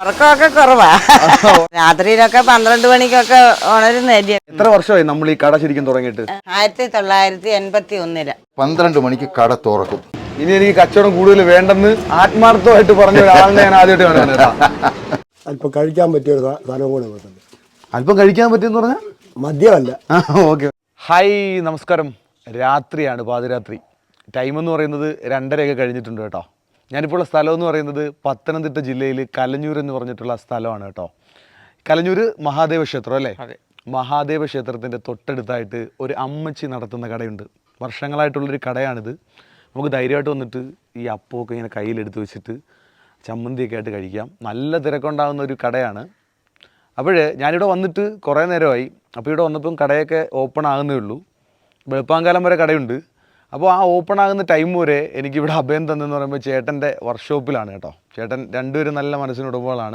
ഉറക്കമൊക്കെ കുറവാ. രാത്രിയിലൊക്കെ 12 മണിക്കൊക്കെ ഉണരുന്നല്ലേ. എത്ര വർഷമായി നമ്മൾ ഈ കട ശരിക്കും തുടങ്ങിയിട്ട്? 1981. 12 മണിക്ക് കട തുറക്കും. ഇനി എനിക്ക് കച്ചവടം കൂടുതൽ വേണ്ടെന്ന് ആത്മാർത്ഥമായിട്ട് പറഞ്ഞ ഒരാളിനെ ഞാൻ ആദ്യമായിട്ട് കാണുന്നത്. അല്പം കഴിക്കാൻ പറ്റിയ ഒരു സാധനം കൂടെ കൊടുത്തിട്ടുണ്ട്. അല്പം കഴിക്കാൻ പറ്റുമെന്ന് പറഞ്ഞാൽ മദ്യമല്ല. ഓക്കെ. ഹായ്, നമസ്കാരം. രാത്രിയാണ്, പാതിരാത്രി. ടൈം എന്ന് പറയുന്നത് 2:30 കഴിഞ്ഞിട്ടുണ്ട് കേട്ടോ. ഞാനിപ്പോൾ ഉള്ള സ്ഥലം എന്ന് പറയുന്നത് പത്തനംതിട്ട ജില്ലയിൽ കലഞ്ഞൂർ എന്ന് പറഞ്ഞിട്ടുള്ള സ്ഥലമാണ് കേട്ടോ. കലഞ്ഞൂർ മഹാദേവ ക്ഷേത്രം അല്ലേ? മഹാദേവ ക്ഷേത്രത്തിൻ്റെ തൊട്ടടുത്തായിട്ട് ഒരു അമ്മച്ചി നടത്തുന്ന കടയുണ്ട്. വർഷങ്ങളായിട്ടുള്ളൊരു കടയാണിത്. നമുക്ക് ധൈര്യമായിട്ട് വന്നിട്ട് ഈ അപ്പമൊക്കെ ഇങ്ങനെ കയ്യിലെടുത്ത് വെച്ചിട്ട് ചമ്മന്തിയൊക്കെ ആയിട്ട് കഴിക്കാം. നല്ല തിരക്കുണ്ടാകുന്ന ഒരു കടയാണ്. അപ്പോൾ ഞാനിവിടെ വന്നിട്ട് കുറേ നേരമായി. അപ്പോൾ ഇവിടെ വന്നപ്പം കടയൊക്കെ ഓപ്പൺ ആകുന്നേ ഉള്ളൂ. വെളുപ്പാങ്കാലം വരെ കടയുണ്ട്. അപ്പോൾ ആ ഓപ്പൺ ആകുന്ന ടൈം വരെ എനിക്കിവിടെ അഭയം തന്നെന്ന് പറയുമ്പോൾ ചേട്ടൻ്റെ വർക്ക്ഷോപ്പിലാണ് കേട്ടോ. ചേട്ടൻ രണ്ടുപേരും നല്ല മനസ്സിനുടമകളാണ്.